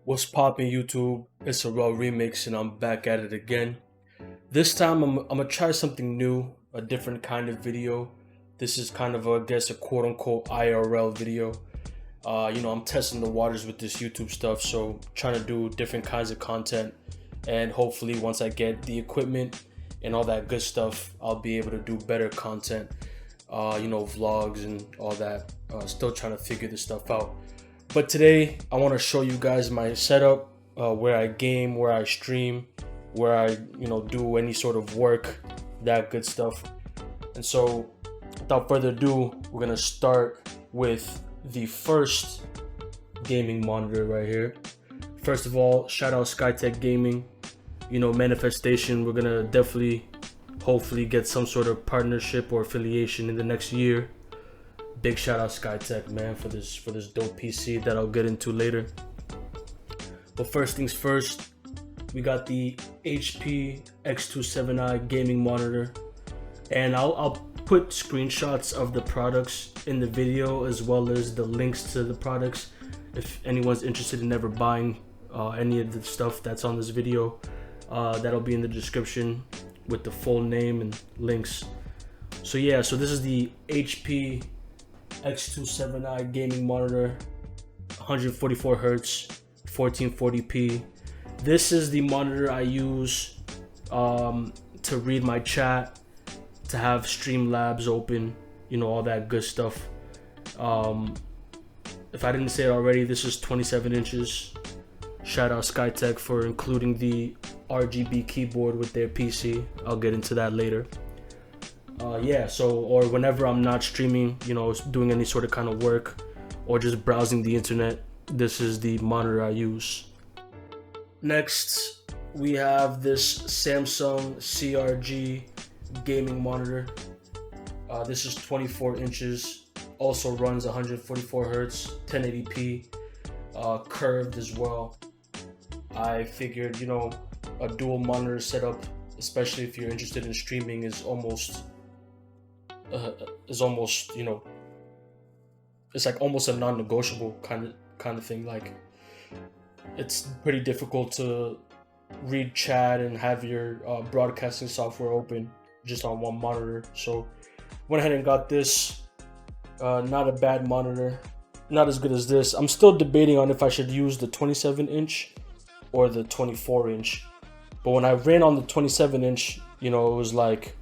What's poppin' YouTube? It's a Raw Remix and I'm back at it again. This time I'm gonna try something new, a different kind of video. This is kind of, I guess, a quote unquote IRL video. I'm testing the waters with this YouTube stuff, so trying to do different kinds of content. And hopefully once I get the equipment and all that good stuff, I'll be able to do better content, vlogs and all that. Still trying to figure this stuff out. But today I want to show you guys my setup, where I game, where I stream, where I do any sort of work, that good stuff. And so without further ado, we're gonna start with the first gaming monitor right here. First of all, shout out Skytech Gaming, manifestation. We're gonna definitely hopefully get some sort of partnership or affiliation in the next year. Big shout out Skytech, man, for this dope PC that I'll get into later. But first things first, we got the HP X27i gaming monitor, and I'll put screenshots of the products in the video as well as the links to the products if anyone's interested in ever buying any of the stuff that's on this video. That'll be in the description with the full name and links. So yeah, so this is the HP X27i gaming monitor, 144 Hz, 1440p. This is the monitor I use to read my chat, to have Streamlabs open, all that good stuff. If I didn't say it already, this is 27 inches. Shout out Skytech for including the RGB keyboard with their PC. I'll get into that later. Or whenever I'm not streaming, doing any sort of kind of work or just browsing the internet, this is the monitor I use. Next, we have this Samsung CRG gaming monitor. This is 24 inches, also runs 144 Hz, 1080p, curved as well. I figured, a dual monitor setup, especially if you're interested in streaming, is almost it's like almost a non-negotiable kind of thing. Like, it's pretty difficult to read chat and have your broadcasting software open just on one monitor. So went ahead and got this. Not a bad monitor, not as good as this. I'm still debating on if I should use the 27 inch or the 24 inch, but when I ran on the 27 inch, it was like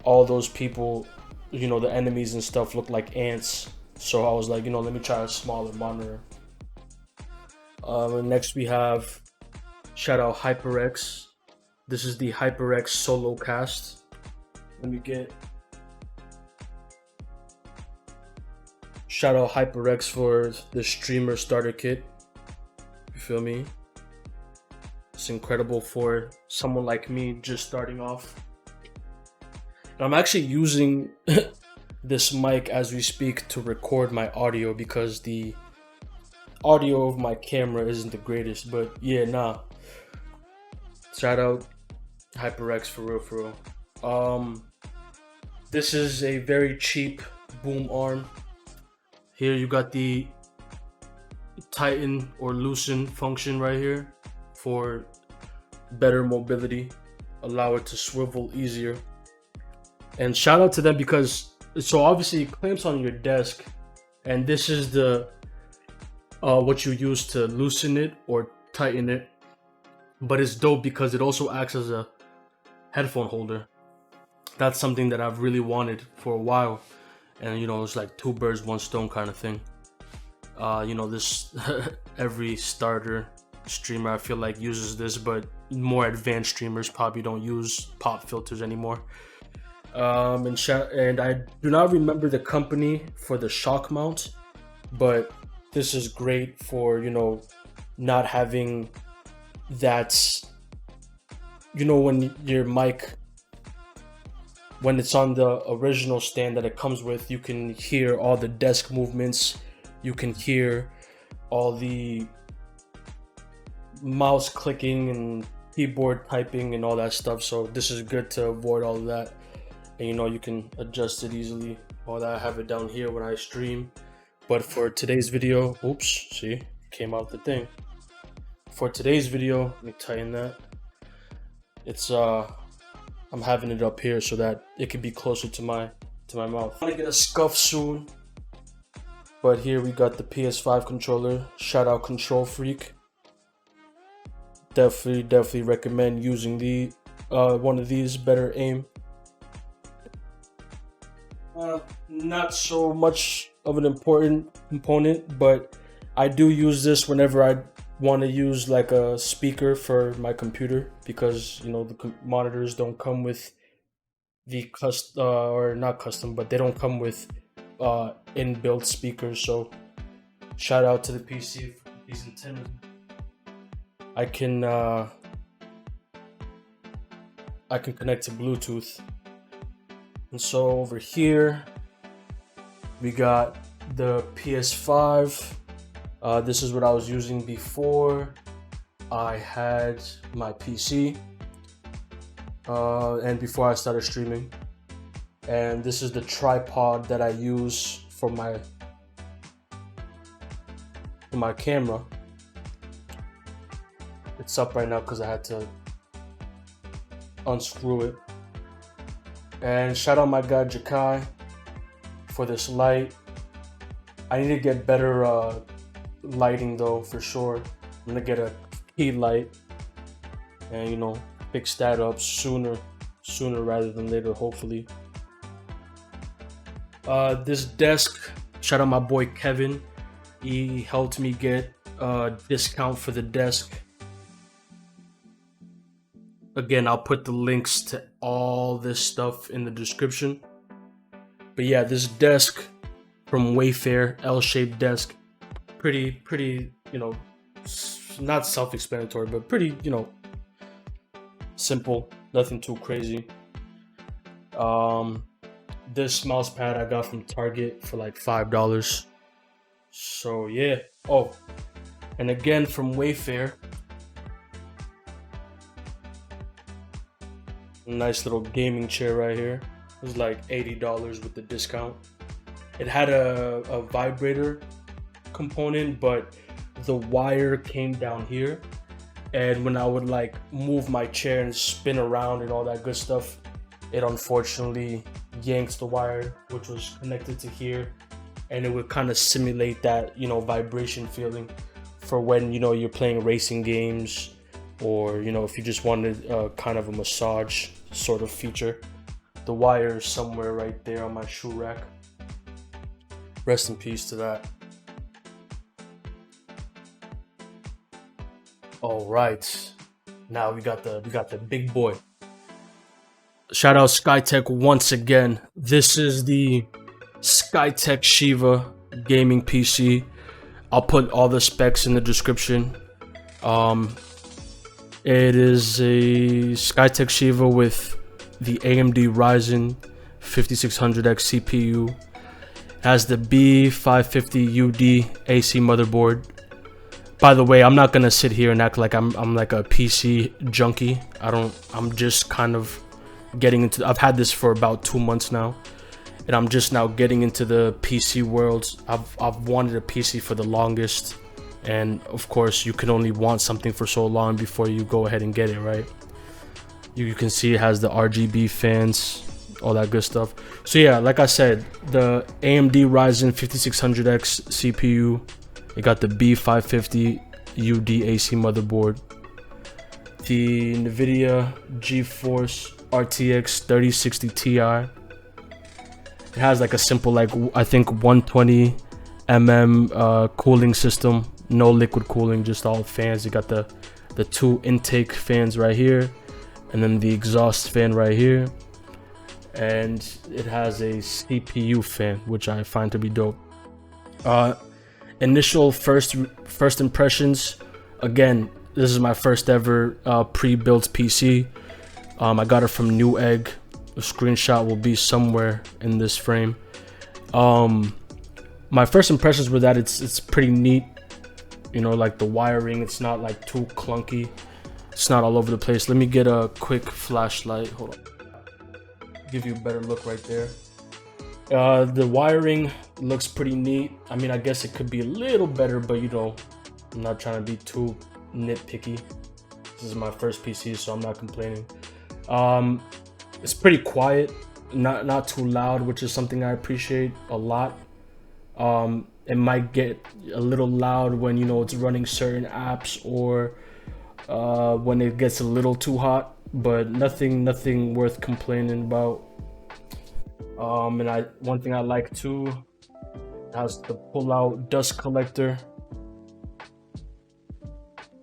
all those people, the enemies and stuff look like ants. So I was like, let me try a smaller monitor. And next we have, shout out HyperX. This is the HyperX Solo Cast. Let me get, shout out HyperX for the streamer starter kit. You feel me? It's incredible for someone like me just starting off. I'm actually using this mic as we speak to record my audio because the audio of my camera isn't the greatest. But yeah, shout out HyperX for real. This is a very cheap boom arm. Here you got the tighten or loosen function right here for better mobility, allow it to swivel easier. And shout out to them because so obviously it clamps on your desk, and this is the what you use to loosen it or tighten it. But it's dope because it also acts as a headphone holder. That's something that I've really wanted for a while, and it's like two birds, one stone kind of thing. This every starter streamer I feel like uses this, but more advanced streamers probably don't use pop filters anymore. And I do not remember the company for the shock mount, but this is great for not having that, when your mic, when it's on the original stand that it comes with, you can hear all the desk movements, you can hear all the mouse clicking and keyboard typing and all that stuff. So this is good to avoid all of that. And you can adjust it easily. All that, I have it down here when I stream. But for today's video, oops, see, came out the thing. For today's video, let me tighten that. It's I'm having it up here so that it can be closer to my mouth. I want to get a scuff soon, but here we got the PS5 controller. Shout out Control Freak. Definitely recommend using the one of these. Better aim. Not so much of an important component, but I do use this whenever I want to use like a speaker for my computer, because you know the monitors don't come with the or not custom, but they don't come with inbuilt speakers. So shout out to the PC for these antennas. I can connect to Bluetooth. And so over here we got the PS5. This is what I was using before I had my PC and before I started streaming. And this is the tripod that I use for my camera. It's up right now because I had to unscrew it. And shout out my guy Jakai for this light. I need to get better lighting though, for sure. I'm gonna get a key light and, you know, fix that up sooner rather than later, hopefully. This desk, shout out my boy Kevin. He helped me get a discount for the desk. Again, I'll put the links to all this stuff in the description. But yeah, this desk from Wayfair, L-shaped desk, pretty, you know, not self-explanatory, but pretty, you know, simple, nothing too crazy. This mouse pad I got from Target for like $5. So yeah. Oh, and again from Wayfair, nice little gaming chair right here. It was like $80 with the discount. It had a vibrator component, but the wire came down here, and when I would like move my chair and spin around and all that good stuff, it unfortunately yanked the wire which was connected to here, and it would kind of simulate that, you know, vibration feeling for when, you know, you're playing racing games, or, you know, if you just wanted kind of a massage sort of feature. The wire is somewhere right there on my shoe rack. Rest in peace to that. All right, now we got the big boy. Shout out Skytech once again. This is the Skytech Shiva gaming PC. I'll put all the specs in the description. It is a Skytech Shiva with the AMD Ryzen 5600X CPU. It has the B550 UD AC Motherboard. By the way, I'm not gonna sit here and act like I'm like a PC junkie. I'm just kind of getting into. I've had this for about 2 months now, and I'm just now getting into the PC world. I've wanted a PC for the longest, and of course, you can only want something for so long before you go ahead and get it, right? You can see it has the RGB fans, all that good stuff. So yeah, like I said, the AMD Ryzen 5600X CPU. It got the B550 UD AC motherboard, the Nvidia GeForce RTX 3060 Ti. It has like a simple, like I think 120 cooling system, no liquid cooling, just all fans. You got the 2 intake fans right here, and then the exhaust fan right here, and it has a CPU fan, which I find to be dope. Initial first impressions. Again, this is my first ever pre-built PC. I got it from Newegg. The screenshot will be somewhere in this frame. My first impressions were that it's pretty neat. You know, like the wiring, it's not like too clunky. It's not all over the place. Let me get a quick flashlight. Hold on. Give you a better look right there. The wiring looks pretty neat. I mean, I guess it could be a little better, but you know, I'm not trying to be too nitpicky. This is my first PC, so I'm not complaining. It's pretty quiet, not too loud, which is something I appreciate a lot. It might get a little loud when, you know, it's running certain apps, or when it gets a little too hot, but nothing worth complaining about. And one thing I like too, it has the pull-out dust collector.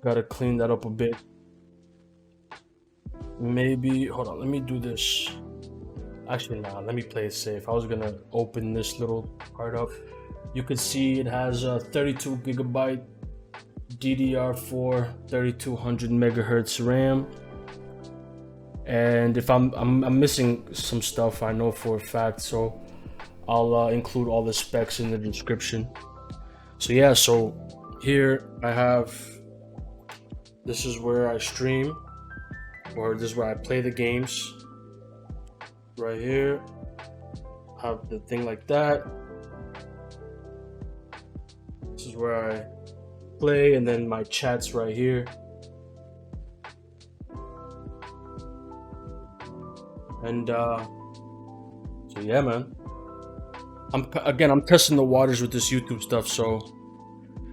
Gotta clean that up a bit. Maybe, hold on, let me do this. Actually, nah, let me play it safe. I was gonna open this little part up. You can see it has a 32 gigabyte DDR4, 3200 megahertz RAM. And if I'm missing some stuff, I know for a fact, so I'll include all the specs in the description. So yeah, so here I have, this is where I stream, or this is where I play the games. Right here, I have the thing like that. This is where I play, and then my chat's right here. And so yeah, man. I'm testing the waters with this YouTube stuff, so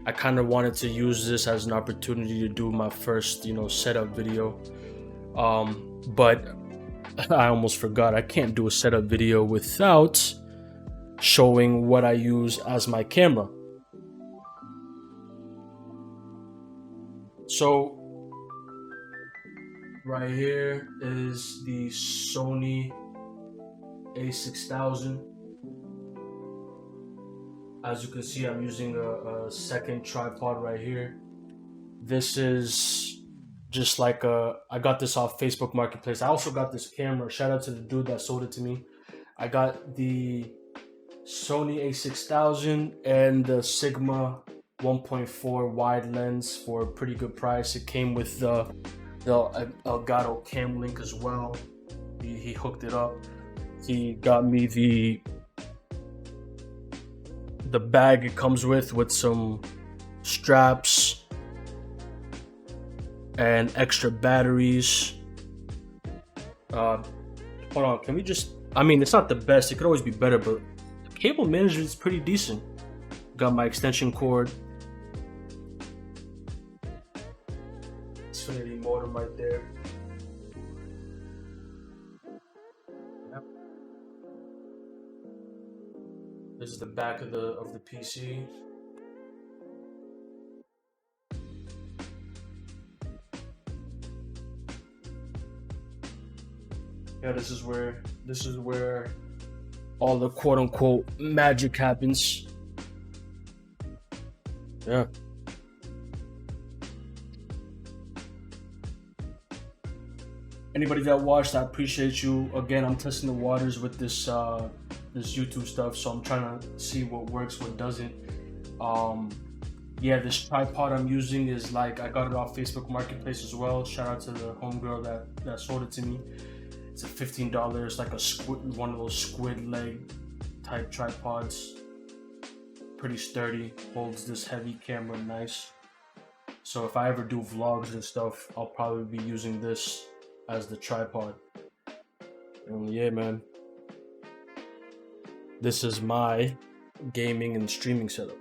I kind of wanted to use this as an opportunity to do my first, you know, setup video. But I almost forgot, I can't do a setup video without showing what I use as my camera. So right here is the Sony a6000. As you can see, I'm using a second tripod right here. This is just like I got this off Facebook Marketplace. I also got this camera. Shout out to the dude that sold it to me. I got the Sony a6000 and the Sigma 1.4 wide lens for a pretty good price. It came with the Elgato cam link as well. He hooked it up. He got me the bag it comes with some straps and extra batteries. Hold on, can we just, I mean, it's not the best, it could always be better, but the cable management is pretty decent. Got my extension cord, Xfinity modem right there. Yep. This is the back of the PC. Yeah, this is where all the quote-unquote magic happens. Yeah. Anybody that watched, I appreciate you. Again, I'm testing the waters with this this YouTube stuff, so I'm trying to see what works, what doesn't. Yeah, this tripod I'm using is like, I got it off Facebook Marketplace as well. Shout out to the homegirl that sold it to me. It's a $15. It's like a squid, one of those squid leg type tripods. Pretty sturdy, holds this heavy camera nice. So if I ever do vlogs and stuff, I'll probably be using this as the tripod. And yeah, man, this is my gaming and streaming setup.